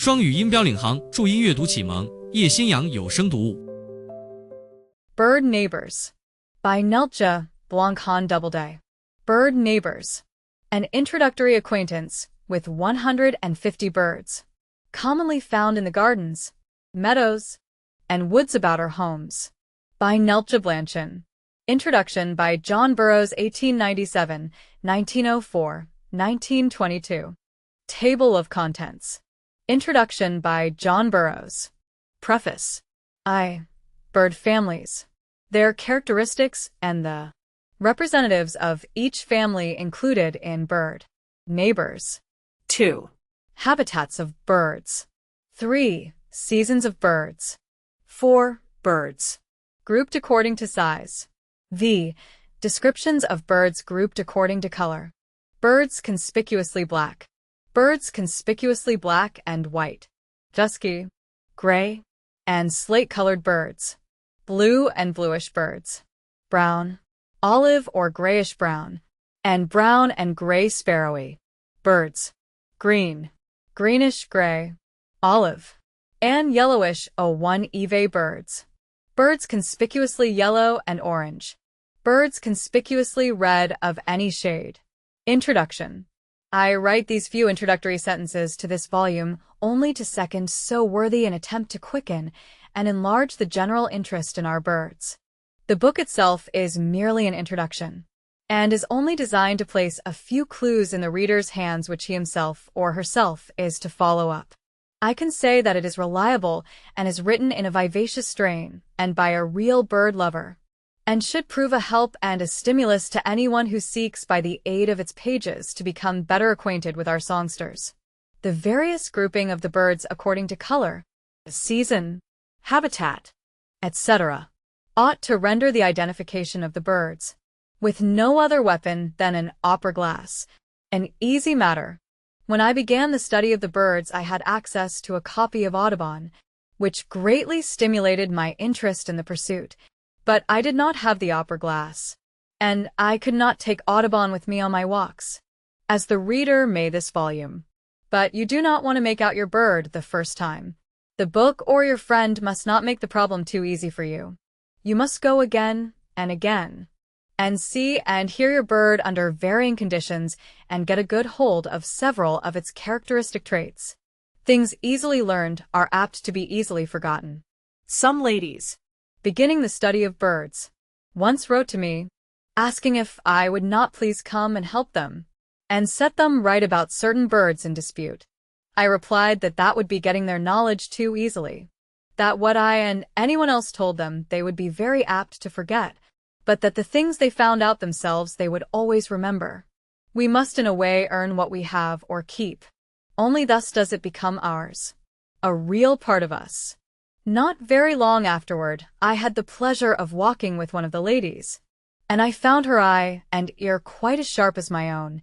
双语音标领航，注音阅读启蒙，叶兴阳有声读物。Bird Neighbors by Neltje Blanchan Doubleday. Bird Neighbors. An introductory acquaintance with 150 birds, commonly found in the gardens, meadows, and woods about our homes. By Neltje Blanchan. Introduction by John Burroughs, 1897, 1904, 1922. Table of Contents. Introduction by John Burroughs. Preface. Bird families. Their characteristics and the representatives of each family included in bird neighbors. 2. Habitats of birds. 3. Seasons of birds. 4. Birds. Grouped according to size. V. Descriptions of birds grouped according to color. Birds conspicuously black. Birds conspicuously black and white. Dusky, gray, and slate-colored birds. Blue and bluish birds. Brown, olive or grayish-brown, and brown and gray sparrowy birds. Green, greenish-gray, olive, and yellowish one-eve birds. Birds conspicuously yellow and orange. Birds conspicuously red of any shade. Introduction. I write these few introductory sentences to this volume only to second so worthy an attempt to quicken and enlarge the general interest in our birds. The book itself is merely an introduction, and is only designed to place a few clues in the reader's hands which he himself or herself is to follow up. I can say that it is reliable and is written in a vivacious strain and by a real bird lover, and should prove a help and a stimulus to anyone who seeks by the aid of its pages to become better acquainted with our songsters. The various grouping of the birds according to color, season, habitat, etc., ought to render the identification of the birds, with no other weapon than an opera glass, an easy matter. When I began the study of the birds, I had access to a copy of Audubon, which greatly stimulated my interest in the pursuit, but I did not have the opera glass, and I could not take Audubon with me on my walks, as the reader may this volume. But you do not want to make out your bird the first time. The book or your friend must not make the problem too easy for you. You must go again and again, and see and hear your bird under varying conditions and get a good hold of several of its characteristic traits. Things easily learned are apt to be easily forgotten. Some ladies, beginning the study of birds, once wrote to me, asking if I would not please come and help them, and set them right about certain birds in dispute. I replied that that would be getting their knowledge too easily, that what I and anyone else told them they would be very apt to forget, but that the things they found out themselves they would always remember. We must in a way earn what we have or keep. Only thus does it become ours, a real part of us. Not very long afterward, I had the pleasure of walking with one of the ladies, and I found her eye and ear quite as sharp as my own,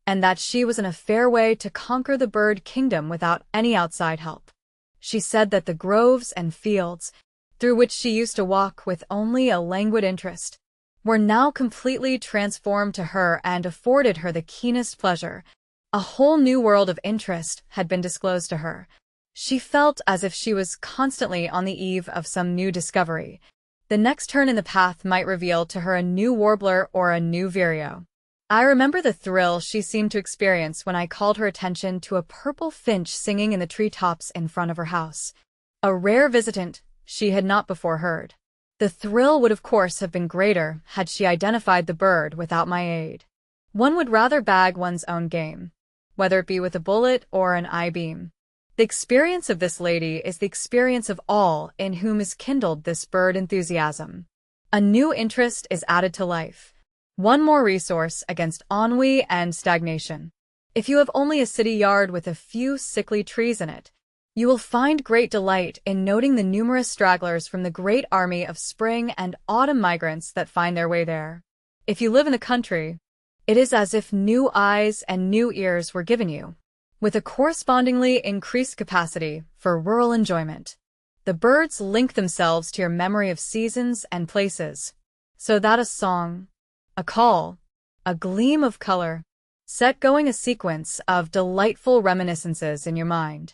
and that she was in a fair way to conquer the bird kingdom without any outside help. She said that the groves and fields, through which she used to walk with only a languid interest, were now completely transformed to her and afforded her the keenest pleasure. A whole new world of interest had been disclosed to her. She felt as if she was constantly on the eve of some new discovery. The next turn in the path might reveal to her a new warbler or a new vireo. I remember the thrill she seemed to experience when I called her attention to a purple finch singing in the treetops in front of her house, a rare visitant she had not before heard. The thrill would of course have been greater had she identified the bird without my aid. One would rather bag one's own game, whether it be with a bullet or an eye-beam. The experience of this lady is the experience of all in whom is kindled this bird enthusiasm. A new interest is added to life, one more resource against ennui and stagnation. If you have only a city yard with a few sickly trees in it, you will find great delight in noting the numerous stragglers from the great army of spring and autumn migrants that find their way there. If you live in the country, it is as if new eyes and new ears were given you, with a correspondingly increased capacity for rural enjoyment. The birds link themselves to your memory of seasons and places, so that a song, a call, a gleam of color, set going a sequence of delightful reminiscences in your mind.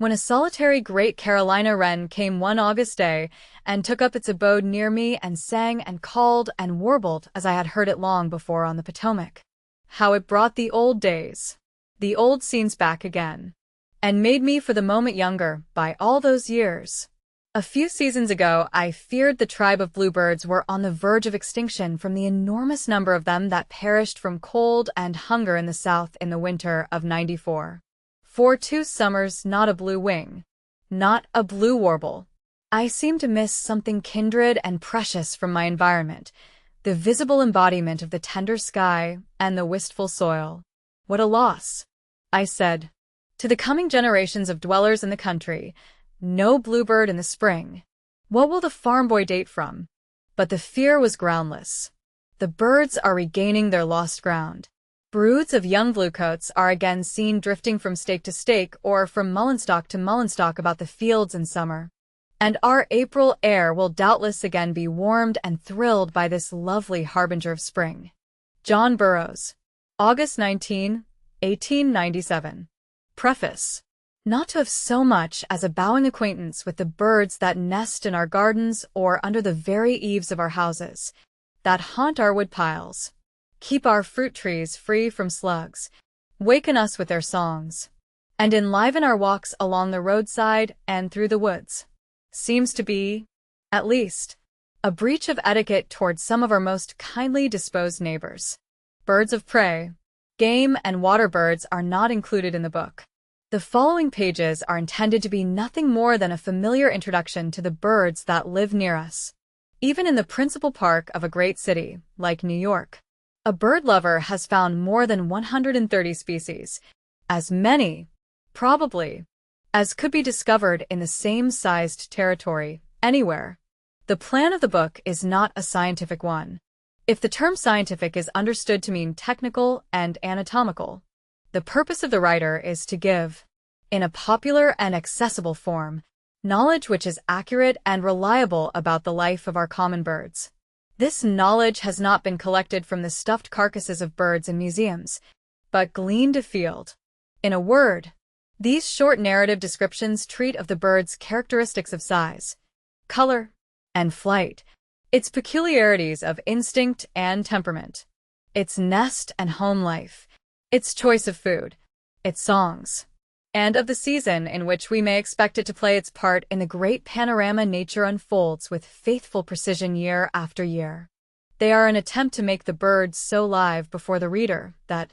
when a solitary Great Carolina wren came one August day and took up its abode near me and sang and called and warbled as I had heard it long before on the Potomac. How it brought the old days, the old scenes back again, and made me for the moment younger by all those years. A few seasons ago, I feared the tribe of bluebirds were on the verge of extinction from the enormous number of them that perished from cold and hunger in the South in the winter of '94. For 2 summers, not a blue wing, not a blue warble. I seemed to miss something kindred and precious from my environment, the visible embodiment of the tender sky and the wistful soil. What a loss, I said, to the coming generations of dwellers in the country. No bluebird in the spring. What will the farm boy date from? But the fear was groundless. The birds are regaining their lost ground. Broods of young bluecoats are again seen drifting from stake to stake or from mullenstock to mullenstock about the fields in summer. And our April air will doubtless again be warmed and thrilled by this lovely harbinger of spring. John Burroughs, August 19, 1897. Preface. Not to have so much as a bowing acquaintance with the birds that nest in our gardens or under the very eaves of our houses, that haunt our woodpiles, keep our fruit trees free from slugs, waken us with their songs, and enliven our walks along the roadside and through the woods, seems to be, at least, a breach of etiquette towards some of our most kindly disposed neighbors. Birds of prey, game, and water birds are not included in the book. The following pages are intended to be nothing more than a familiar introduction to the birds that live near us. Even in the principal park of a great city, like New York, a bird lover has found more than 130 species, as many, probably, as could be discovered in the same-sized territory, anywhere. The plan of the book is not a scientific one. If the term scientific is understood to mean technical and anatomical, the purpose of the writer is to give, in a popular and accessible form, knowledge which is accurate and reliable about the life of our common birds. This knowledge has not been collected from the stuffed carcasses of birds in museums, but gleaned afield. In a word, these short narrative descriptions treat of the bird's characteristics of size, color, and flight, its peculiarities of instinct and temperament, its nest and home life, its choice of food, its songs, and of the season in which we may expect it to play its part in the great panorama nature unfolds with faithful precision year after year. They are an attempt to make the bird so live before the reader that,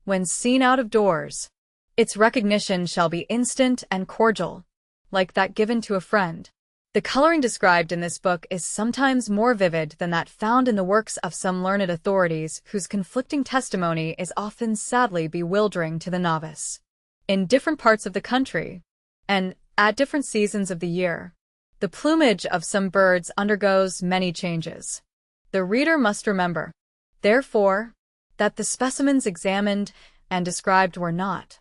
when seen out of doors, its recognition shall be instant and cordial, like that given to a friend. The coloring described in this book is sometimes more vivid than that found in the works of some learned authorities whose conflicting testimony is often sadly bewildering to the novice. In different parts of the country, and at different seasons of the year, the plumage of some birds undergoes many changes. The reader must remember, therefore, that the specimens examined and described were not,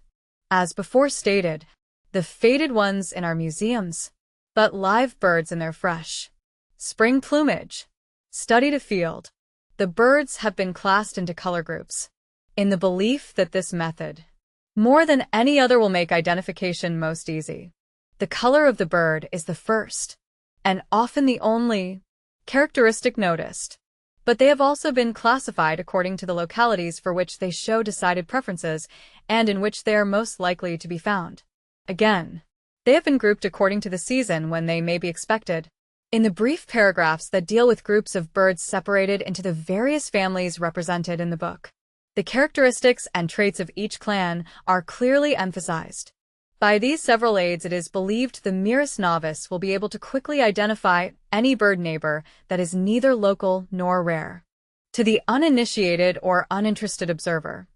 as before stated, the faded ones in our museums, but live birds in their fresh spring plumage. Studied afield, the birds have been classed into color groups, in the belief that this method, more than any other, will make identification most easy. The color of the bird is the first, and often the only, characteristic noticed, but they have also been classified according to the localities for which they show decided preferences and in which they are most likely to be found. Again, they have been grouped according to the season when they may be expected. In the brief paragraphs that deal with groups of birds separated into the various families represented in the book, the characteristics and traits of each clan are clearly emphasized. By these several aids, it is believed the merest novice will be able to quickly identify any bird neighbor that is neither local nor rare. To the uninitiated or uninterested observer,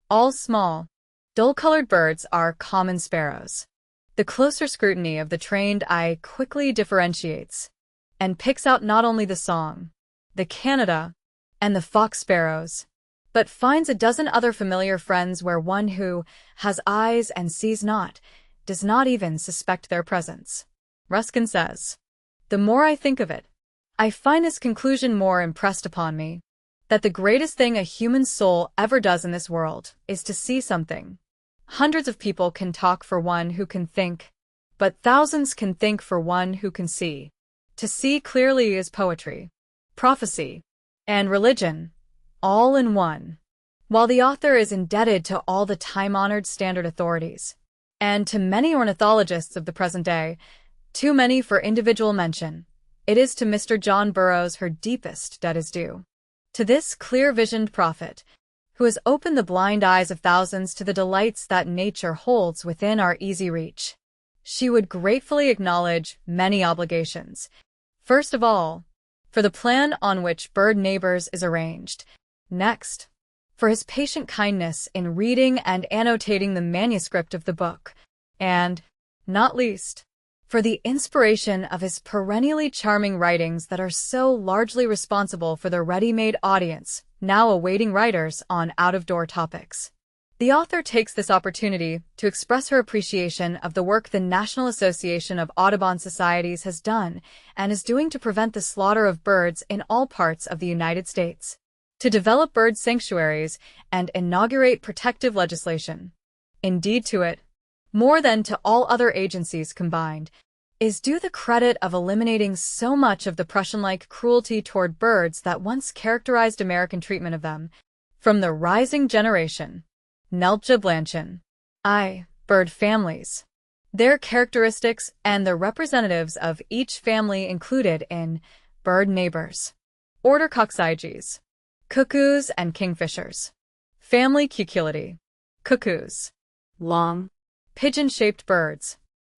all small, dull-colored birds are common sparrows. The closer scrutiny of the trained eye quickly differentiates and picks out not only the song, the Canada, and the fox sparrows, but finds a dozen other familiar friends where one who has eyes and sees not does not even suspect their presence. Ruskin says, "The more I think of it, I find this conclusion more impressed upon me, that the greatest thing a human soul ever does in this world is to see something. Hundreds of people can talk for one who can think, but thousands can think for one who can see. To see clearly is poetry, prophecy, and religion, all in one. While the author is indebted to all the time-honored standard authorities, and to many ornithologists of the present day, too many for individual mention, it is to Mr. John Burroughs her deepest debt is due. To this clear-visioned prophet, who has opened the blind eyes of thousands to the delights that nature holds within our easy reach, she would gratefully acknowledge many obligations. First of all, for the plan on which Bird Neighbors is arranged. Next, for his patient kindness in reading and annotating the manuscript of the book. And, not least, for the inspiration of his perennially charming writings that are so largely responsible for the ready-made audience now awaiting writers on out-of-door topics. The author takes this opportunity to express her appreciation of the work the National Association of Audubon Societies has done and is doing to prevent the slaughter of birds in all parts of the United States, to develop bird sanctuaries and inaugurate protective legislation. Indeed, to it, more than to all other agencies combined, is due the credit of eliminating so much of the Prussian-like cruelty toward birds that once characterized American treatment of them. From the rising generation, Neltje Blanchin. Bird families. Their characteristics and the representatives of each family included in Bird Neighbors. Order Coccyges. Cuckoos and kingfishers. Family Cuculitae. Cuckoos. Long, pigeon-shaped birds,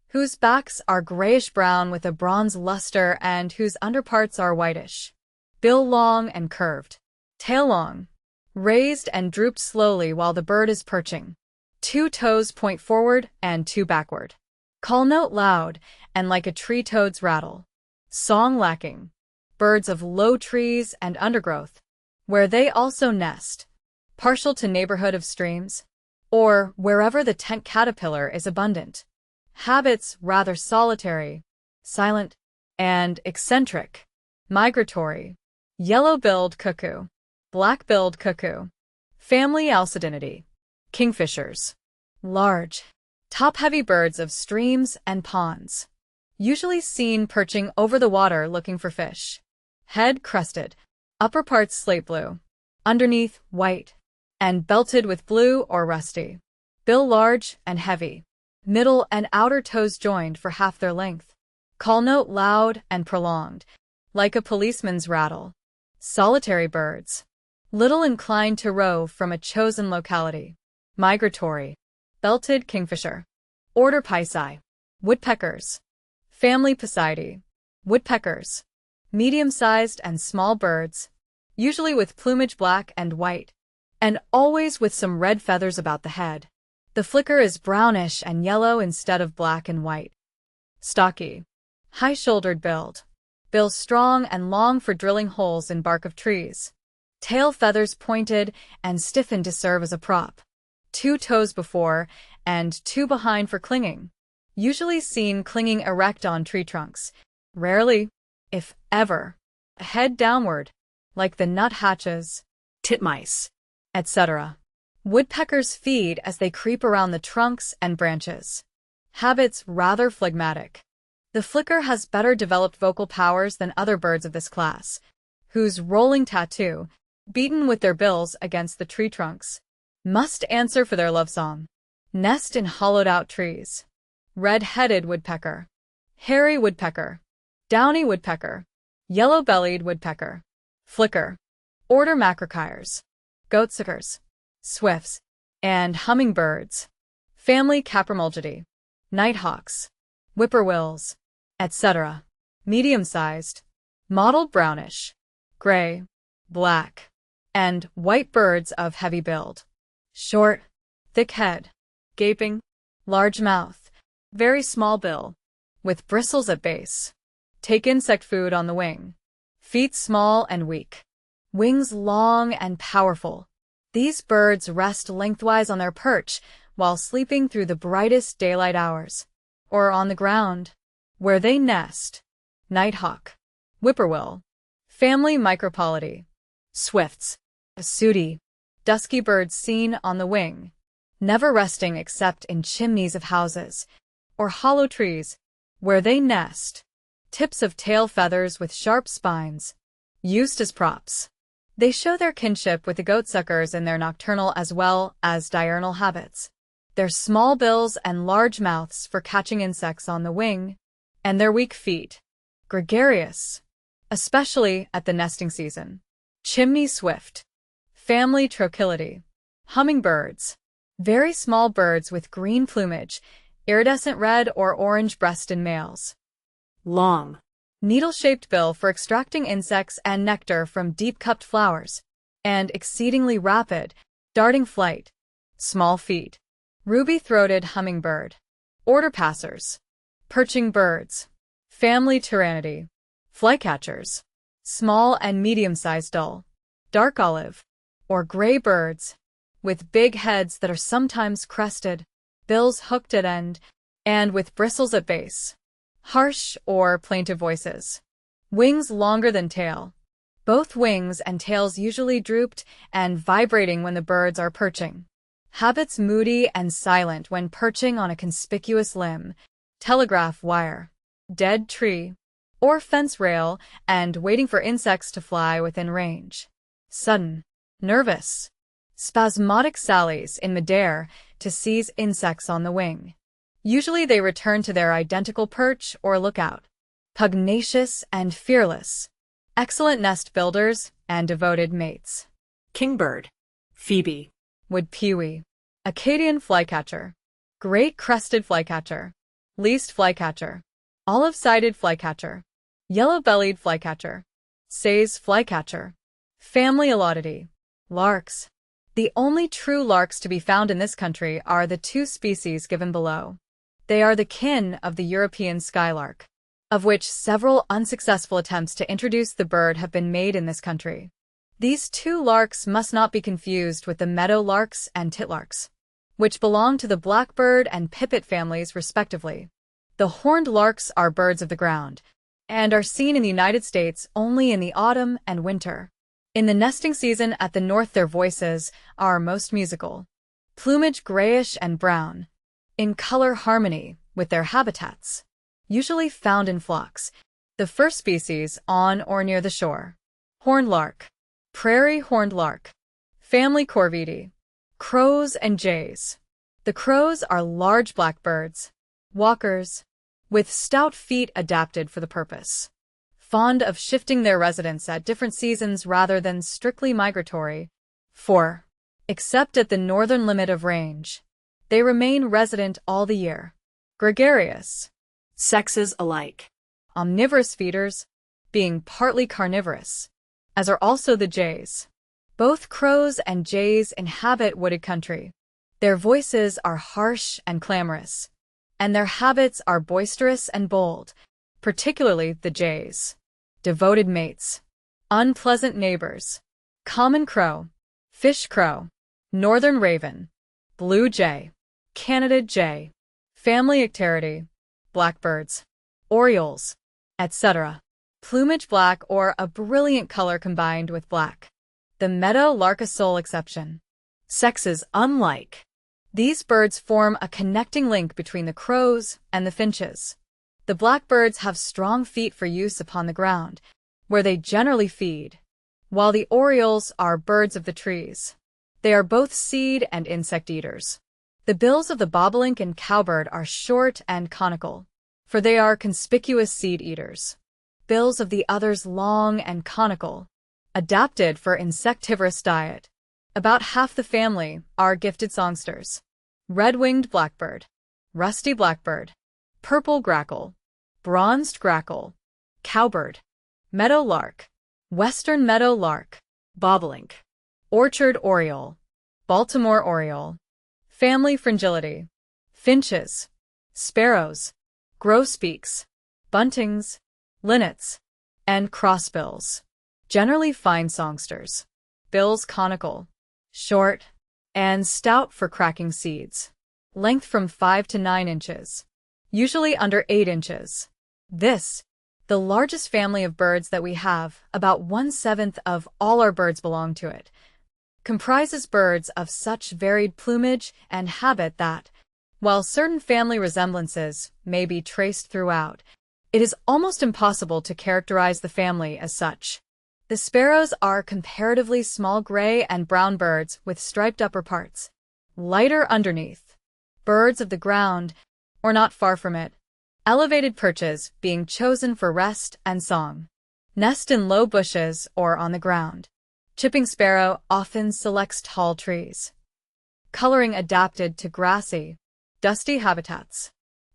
whose backs are grayish-brown with a bronze luster and whose underparts are whitish. Bill long and curved. Tail long, raised and drooped slowly while the bird is perching. 2 toes point forward and 2 backward. Call note loud and like a tree toad's rattle. Song lacking. Birds of low trees and undergrowth, where they also nest, partial to neighborhood of streams, or wherever the tent caterpillar is abundant. Habits rather solitary, silent, and eccentric. Migratory. Yellow-billed cuckoo. Black-billed cuckoo. Family Alcidinidae. Kingfishers. Large, top-heavy birds of streams and ponds, usually seen perching over the water looking for fish. Head crested, upper parts slate blue, underneath white, and belted with blue or rusty. Bill large and heavy, middle and outer toes joined for half their length. Call note loud and prolonged, like a policeman's rattle. Solitary birds, little inclined to rove from a chosen locality. Migratory. Belted kingfisher. Order Pisci. Woodpeckers. Family Picidae. Woodpeckers. Medium-sized and small birds, usually with plumage black and white, and always with some red feathers about the head. The flicker is brownish and yellow instead of black and white. Stocky. High-shouldered build. Bill strong and long for drilling holes in bark of trees. Tail feathers pointed and stiffened to serve as a prop. 2 toes before and 2 behind for clinging. Usually seen clinging erect on tree trunks. Rarely, if ever, head downward, like the nuthatches, titmice, etc. Woodpeckers feed as they creep around the trunks and branches. Habits rather phlegmatic. The flicker has better developed vocal powers than other birds of this class, whose rolling tattoo, beaten with their bills against the tree trunks, must answer for their love song. Nest in hollowed-out trees. Red-headed woodpecker. Hairy woodpecker. Downy woodpecker. Yellow-bellied woodpecker. Flicker. Order Macrocyres. Goatsuckers. Swifts. And hummingbirds. Family Caprimulgidae. Nighthawks. Whippoorwills, etc. Medium-sized. Mottled brownish. Gray. Black. And white birds of heavy build. Short, thick head, gaping, large mouth, very small bill, with bristles at base. Take insect food on the wing. Feet small and weak. Wings long and powerful. These birds rest lengthwise on their perch while sleeping through the brightest daylight hours, or on the ground, where they nest. Nighthawk. Whippoorwill. Family Micropolidae. Swifts. Sooty. Dusky birds seen on the wing, never resting except in chimneys of houses, or hollow trees, where they nest. Tips of tail feathers with sharp spines, used as props. They show their kinship with the goatsuckers in their nocturnal as well as diurnal habits. Their small bills and large mouths for catching insects on the wing, and their weak feet. Gregarious, especially at the nesting season. Chimney swift. Family Trochilidae. Hummingbirds. Very small birds with green plumage, iridescent red or orange breast in males. Long. Needle-shaped bill for extracting insects and nectar from deep-cupped flowers, and exceedingly rapid, darting flight. Small feet. Ruby-throated hummingbird. Order passers. Perching birds. Family Tyrannidae. Flycatchers. Small and medium-sized dull, dark olive, or gray birds, with big heads that are sometimes crested, bills hooked at end, and with bristles at base. Harsh or plaintive voices. Wings longer than tail. Both wings and tails usually drooped and vibrating when the birds are perching. Habits moody and silent when perching on a conspicuous limb, telegraph wire, dead tree, or fence rail and waiting for insects to fly within range. Sudden, nervous, spasmodic sallies in midair to seize insects on the wing. Usually they return to their identical perch or lookout. Pugnacious and fearless. Excellent nest builders and devoted mates. Kingbird. Phoebe. Wood pewee. Acadian flycatcher. Great crested flycatcher. Least flycatcher. Olive-sided flycatcher. Yellow-bellied flycatcher. Say's flycatcher. Family Elodidae. Larks. The only true larks to be found in this country are the two species given below. They are the kin of the European skylark, of which several unsuccessful attempts to introduce the bird have been made in this country. These two larks must not be confused with the meadow larks and titlarks, which belong to the blackbird and pipit families respectively. The horned larks are birds of the ground, and are seen in the United States only in the autumn and winter. In the nesting season at the north their voices are most musical. Plumage grayish and brown, in color harmony with their habitats, usually found in flocks, the first species on or near the shore. Horned lark. Prairie horned lark. Family Corvidae. Crows and jays. The crows are large blackbirds, walkers, with stout feet adapted for the purpose. Fond of shifting their residence at different seasons rather than strictly migratory. 4. Except at the northern limit of range, they remain resident all the year. Gregarious. Sexes alike. Omnivorous feeders, being partly carnivorous, as are also the jays. Both crows and jays inhabit wooded country. Their voices are harsh and clamorous, and their habits are boisterous and bold, particularly the jays. Devoted mates. Unpleasant neighbors. Common crow. Fish crow. Northern raven. Blue jay. Canada jay. Family Icteridae. Blackbirds. Orioles, etc. Plumage black or a brilliant color combined with black. The meadow lark a sole exception. Sexes unlike. These birds form a connecting link between the crows and the finches. The blackbirds have strong feet for use upon the ground, where they generally feed, while the orioles are birds of the trees. They are both seed and insect eaters. The bills of the bobolink and cowbird are short and conical, for they are conspicuous seed eaters. Bills of the others long and conical, adapted for insectivorous diet. About half the family are gifted songsters. Red-winged blackbird, rusty blackbird, purple grackle, bronzed grackle, cowbird, meadow lark, western meadow lark, bobolink, orchard oriole, Baltimore oriole. Family Fringillidae. Finches, sparrows, grosbeaks, buntings, linnets, and crossbills. Generally fine songsters. Bills conical, short, and stout for cracking seeds. Length from 5 to 9 inches. Usually under 8 inches. This, the largest family of birds that we have, about 1/7 of all our birds belong to it, comprises birds of such varied plumage and habit that, While certain family resemblances may be traced throughout, it is almost impossible to characterize the family as such. The sparrows are comparatively small gray and brown birds with striped upper parts, lighter underneath. Birds of the ground, or not far from it. Elevated perches being chosen for rest and song. Nest in low bushes or on the ground. Chipping sparrow often selects tall trees. Coloring adapted to grassy, dusty habitats.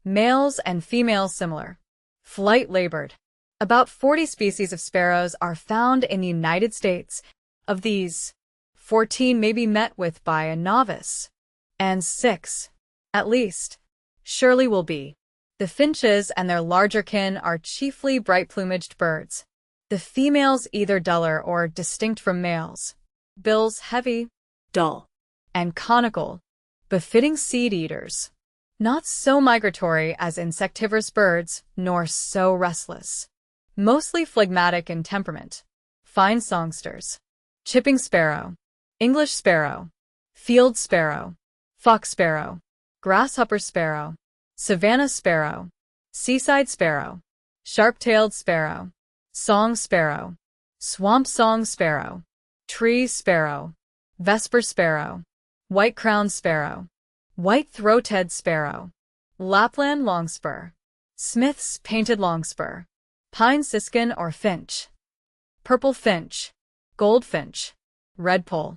Males and females similar. Flight labored. About 40 species of sparrows are found in the United States. Of these, 14 may be met with by a novice, and 6, at least, surely will be. The finches and their larger kin are chiefly bright-plumaged birds. The females either duller or distinct from males. Bills heavy, dull, and conical, befitting seed-eaters. Not so migratory as insectivorous birds, nor so restless. Mostly phlegmatic in temperament. Fine songsters. Chipping sparrow. English sparrow. Field sparrow. Fox sparrow. Grasshopper sparrow. Savannah sparrow. Seaside sparrow. Sharp-tailed sparrow. Song sparrow. Swamp song sparrow. Tree sparrow. Vesper sparrow. White-crowned sparrow. White-throated sparrow. Lapland longspur. Smith's painted longspur. Pine siskin or finch. Purple finch. Goldfinch. Redpoll.